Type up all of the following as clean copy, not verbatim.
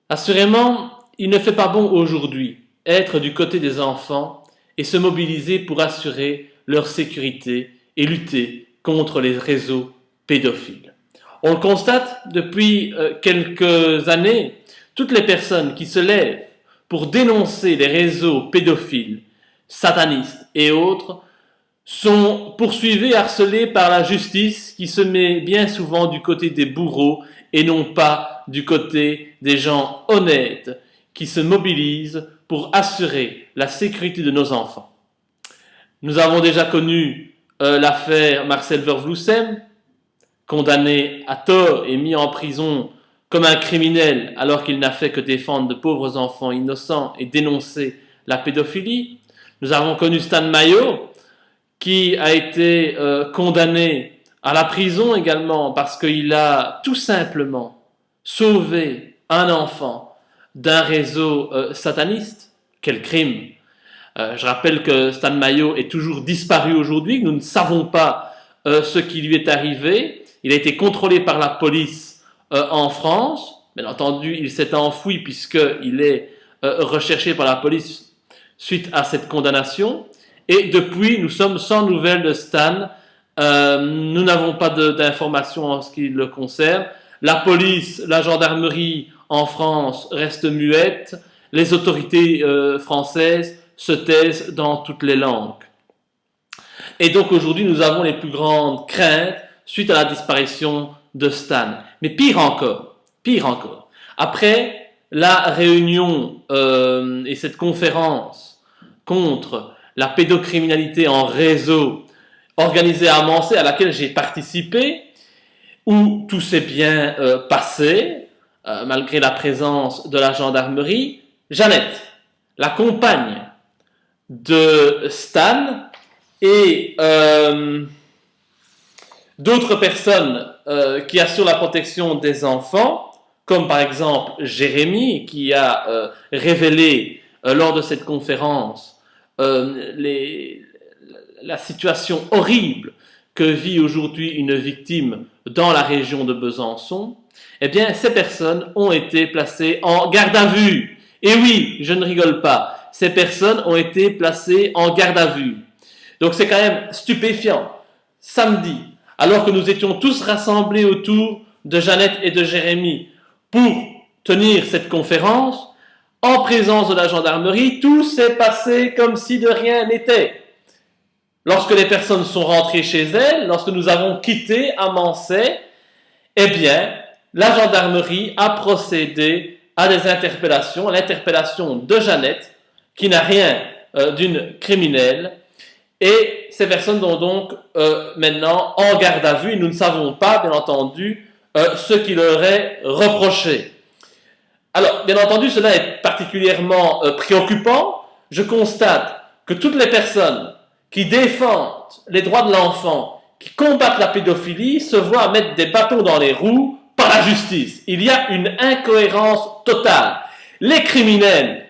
Assurément, il ne fait pas bon aujourd'hui être du côté des enfants et se mobiliser pour assurer leur sécurité et lutter contre les réseaux pédophiles. On le constate depuis quelques années, toutes les personnes qui se lèvent pour dénoncer les réseaux pédophiles, satanistes et autres sont poursuivis et harcelés par la justice qui se met bien souvent du côté des bourreaux et non pas du côté des gens honnêtes qui se mobilisent pour assurer la sécurité de nos enfants. Nous avons déjà connu l'affaire Marcel Vervlousem, condamné à tort et mis en prison comme un criminel alors qu'il n'a fait que défendre de pauvres enfants innocents et dénoncer la pédophilie. Nous avons connu Stan Mayo, qui a été condamné à la prison également parce qu'il a tout simplement sauvé un enfant d'un réseau sataniste. Quel crime! Je rappelle que Stan Mayo est toujours disparu aujourd'hui, nous ne savons pas ce qui lui est arrivé. Il a été contrôlé par la police en France. Bien entendu, il s'est enfoui puisqu'il est recherché par la police suite à cette condamnation. Et depuis, nous sommes sans nouvelles de Stan. Nous n'avons pas d'informations en ce qui le concerne. La police, la gendarmerie en France reste muette. Les autorités françaises se taisent dans toutes les langues. Et donc aujourd'hui, nous avons les plus grandes craintes suite à la disparition de Stan. Mais pire encore, après la réunion et cette conférence contre la pédocriminalité en réseau organisée à Mansé, à laquelle j'ai participé, où tout s'est bien passé, malgré la présence de la gendarmerie, Jeannette, la compagne de Stan, et d'autres personnes qui assurent la protection des enfants, comme par exemple Jérémy, qui a révélé lors de cette conférence la situation horrible que vit aujourd'hui une victime dans la région de Besançon, eh bien, ces personnes ont été placées en garde à vue. Et oui, je ne rigole pas, ces personnes ont été placées en garde à vue. Donc c'est quand même stupéfiant. Samedi, alors que nous étions tous rassemblés autour de Jeannette et de Jérémy pour tenir cette conférence, en présence de la gendarmerie, tout s'est passé comme si de rien n'était. Lorsque les personnes sont rentrées chez elles, lorsque nous avons quitté Amancet, eh bien, la gendarmerie a procédé à des interpellations, à l'interpellation de Jeannette, qui n'a rien d'une criminelle, et ces personnes sont donc maintenant en garde à vue, et nous ne savons pas, bien entendu, ce qui leur est reproché. Alors, bien entendu, cela est particulièrement préoccupant. Je constate que toutes les personnes qui défendent les droits de l'enfant, qui combattent la pédophilie, se voient mettre des bâtons dans les roues par la justice. Il y a une incohérence totale. Les criminels,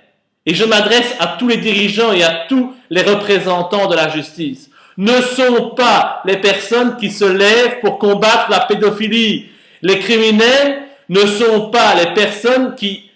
et je m'adresse à tous les dirigeants et à tous les représentants de la justice, ne sont pas les personnes qui se lèvent pour combattre la pédophilie. Les criminels ne sont pas les personnes qui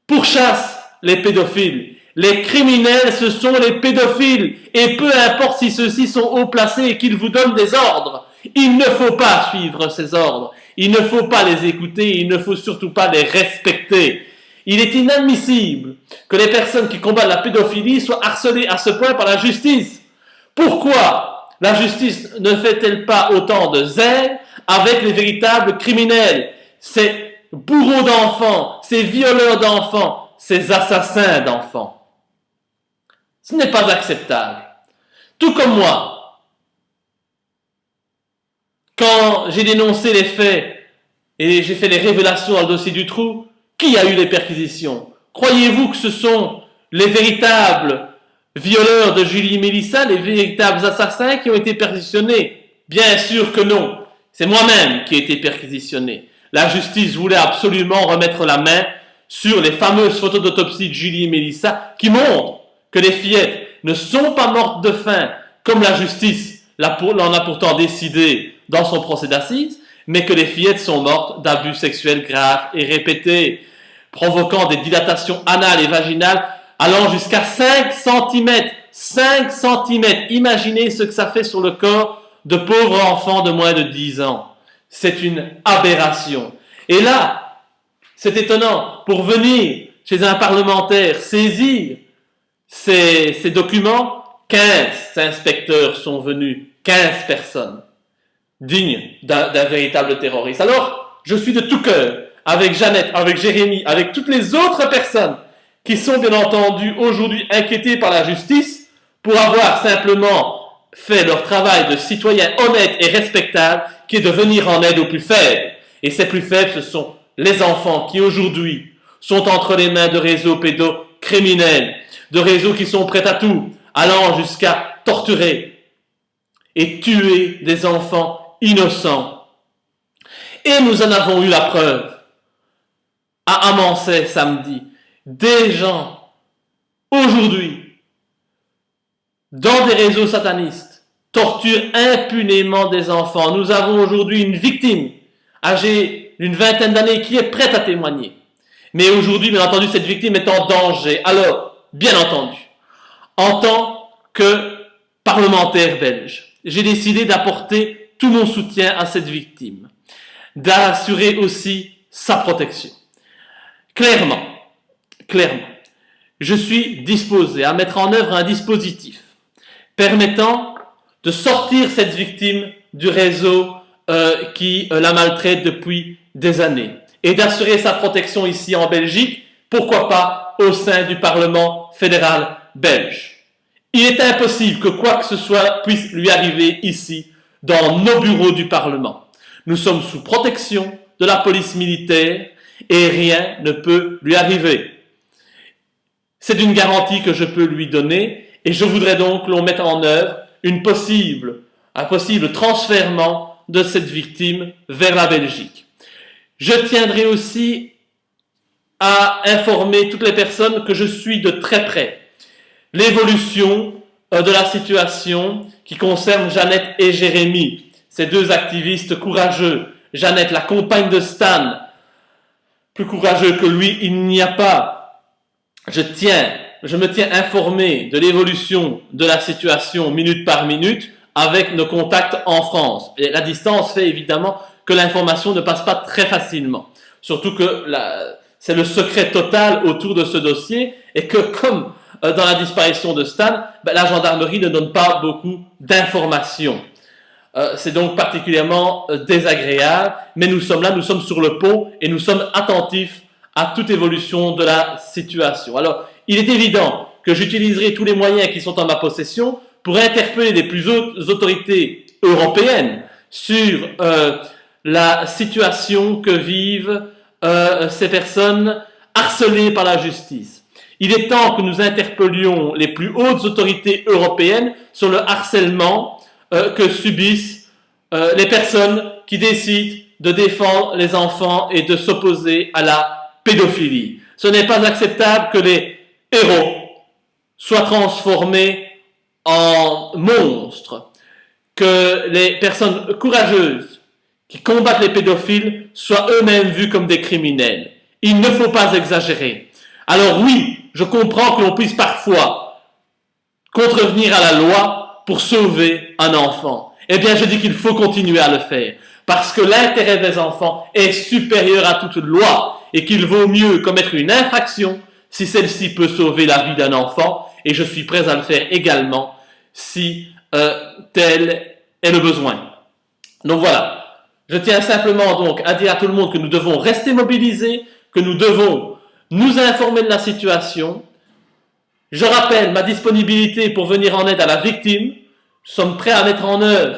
pourchassent les pédophiles. Les criminels, ce sont les pédophiles. Et peu importe si ceux-ci sont haut placés et qu'ils vous donnent des ordres, il ne faut pas suivre ces ordres. Il ne faut pas les écouter. Il ne faut surtout pas les respecter. Il est inadmissible que les personnes qui combattent la pédophilie soient harcelées à ce point par la justice. Pourquoi la justice ne fait-elle pas autant de zèle avec les véritables criminels, ces bourreaux d'enfants, ces violeurs d'enfants, ces assassins d'enfants? Ce n'est pas acceptable. Tout comme moi, quand j'ai dénoncé les faits et j'ai fait les révélations dans le dossier du trou, qui a eu les perquisitions? Croyez-vous que ce sont les véritables violeurs de Julie et Mélissa, les véritables assassins qui ont été perquisitionnés? Bien sûr que non. C'est moi-même qui ai été perquisitionné. La justice voulait absolument remettre la main sur les fameuses photos d'autopsie de Julie et Mélissa qui montrent que les fillettes ne sont pas mortes de faim, comme la justice l'en a pourtant décidé dans son procès d'assises, mais que les fillettes sont mortes d'abus sexuels graves et répétés. provoquant des dilatations anales et vaginales allant jusqu'à 5 cm. 5 cm. Imaginez ce que ça fait sur le corps de pauvres enfants de moins de 10 ans. C'est une aberration. Et là, c'est étonnant, pour venir chez un parlementaire saisir ces documents, 15 inspecteurs sont venus, 15 personnes, dignes d'un véritable terroriste. Alors, je suis de tout cœur avec Jeannette, avec Jérémy, avec toutes les autres personnes qui sont bien entendu aujourd'hui inquiétées par la justice pour avoir simplement fait leur travail de citoyens honnêtes et respectables, qui est de venir en aide aux plus faibles. Et ces plus faibles, ce sont les enfants qui aujourd'hui sont entre les mains de réseaux pédocriminels, de réseaux qui sont prêts à tout, allant jusqu'à torturer et tuer des enfants innocents. Et nous en avons eu la preuve à Amancet samedi. Des gens, aujourd'hui, dans des réseaux satanistes, torturent impunément des enfants. Nous avons aujourd'hui une victime âgée d'une vingtaine d'années qui est prête à témoigner. Mais aujourd'hui, bien entendu, cette victime est en danger. Alors, bien entendu, en tant que parlementaire belge, j'ai décidé d'apporter tout mon soutien à cette victime, d'assurer aussi sa protection. Clairement, je suis disposé à mettre en œuvre un dispositif permettant de sortir cette victime du réseau qui la maltraite depuis des années et d'assurer sa protection ici en Belgique, pourquoi pas au sein du Parlement fédéral belge. Il est impossible que quoi que ce soit puisse lui arriver ici, dans nos bureaux du Parlement. Nous sommes sous protection de la police militaire et rien ne peut lui arriver. C'est une garantie que je peux lui donner et je voudrais donc que l'on mette en œuvre un possible transfèrement de cette victime vers la Belgique. Je tiendrai aussi à informer toutes les personnes que je suis de très près l'évolution de la situation qui concerne Jeannette et Jérémy, ces deux activistes courageux. Jeannette, la compagne de Stan, plus courageux que lui, il n'y a pas. Je me tiens informé de l'évolution de la situation minute par minute avec nos contacts en France. Et la distance fait évidemment que l'information ne passe pas très facilement. Surtout que c'est le secret total autour de ce dossier et que comme dans la disparition de Stan, la gendarmerie ne donne pas beaucoup d'informations. C'est donc particulièrement désagréable, mais nous sommes là, nous sommes sur le pont et nous sommes attentifs à toute évolution de la situation. Alors, il est évident que j'utiliserai tous les moyens qui sont en ma possession pour interpeller les plus hautes autorités européennes sur la situation que vivent ces personnes harcelées par la justice. Il est temps que nous interpellions les plus hautes autorités européennes sur le harcèlement que subissent les personnes qui décident de défendre les enfants et de s'opposer à la pédophilie. Ce n'est pas acceptable que les héros soient transformés en monstres, que les personnes courageuses qui combattent les pédophiles soient eux-mêmes vus comme des criminels. Il ne faut pas exagérer. Alors oui, je comprends que l'on puisse parfois contrevenir à la loi pour sauver un enfant. Eh bien, je dis qu'il faut continuer à le faire, parce que l'intérêt des enfants est supérieur à toute loi et qu'il vaut mieux commettre une infraction si celle-ci peut sauver la vie d'un enfant, et je suis prêt à le faire également si tel est le besoin. Donc voilà. Je tiens simplement donc à dire à tout le monde que nous devons rester mobilisés, que nous devons nous informer de la situation. Je rappelle ma disponibilité pour venir en aide à la victime. Nous sommes prêts à mettre en œuvre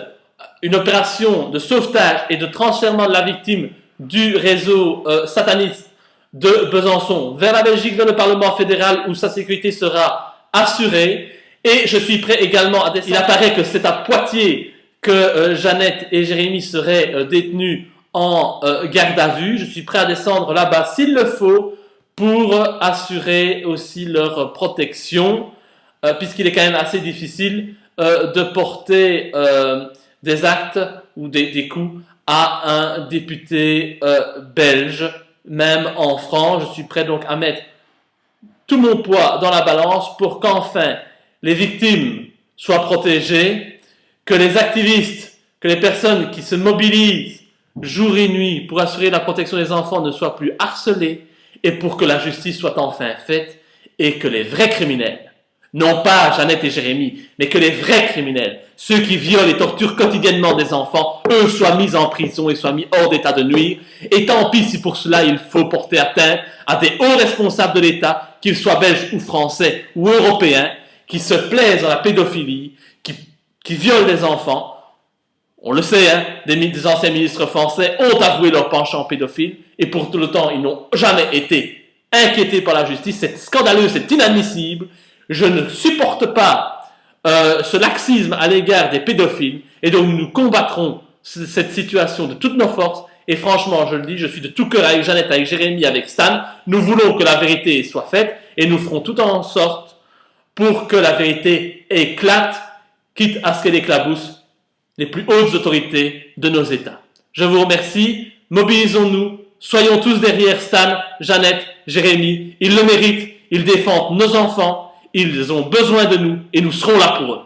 une opération de sauvetage et de transfert de la victime du réseau sataniste de Besançon vers la Belgique, vers le Parlement fédéral où sa sécurité sera assurée. Et je suis prêt également à descendre. Il apparaît que c'est à Poitiers que Jeannette et Jérémy seraient détenus en garde à vue. Je suis prêt à descendre là-bas s'il le faut pour assurer aussi leur protection, puisqu'il est quand même assez difficile de porter des actes ou des coups à un député belge même en francs. Je suis prêt donc à mettre tout mon poids dans la balance pour qu'enfin les victimes soient protégées, que les activistes, que les personnes qui se mobilisent jour et nuit pour assurer la protection des enfants ne soient plus harcelés et pour que la justice soit enfin faite et que les vrais criminels, non pas Jeannette et Jérémy, mais que les vrais criminels, ceux qui violent et torturent quotidiennement des enfants, eux soient mis en prison et soient mis hors d'état de nuire. Et tant pis si pour cela il faut porter atteinte à des hauts responsables de l'État, qu'ils soient belges ou français ou européens, qui se plaisent dans la pédophilie, qui violent des enfants. On le sait, hein, des anciens ministres français ont avoué leur penchant pédophile et pour tout le temps, ils n'ont jamais été inquiétés par la justice. C'est scandaleux, c'est inadmissible. Je ne supporte pas ce laxisme à l'égard des pédophiles et donc nous combattrons cette situation de toutes nos forces. Et franchement, je le dis, je suis de tout cœur avec Jeannette, avec Jérémy, avec Stan. Nous voulons que la vérité soit faite et nous ferons tout en sorte pour que la vérité éclate, quitte à ce qu'elle éclabousse les plus hautes autorités de nos États. Je vous remercie, mobilisons-nous, soyons tous derrière Stan, Jeannette, Jérémy, ils le méritent, ils défendent nos enfants, ils ont besoin de nous et nous serons là pour eux.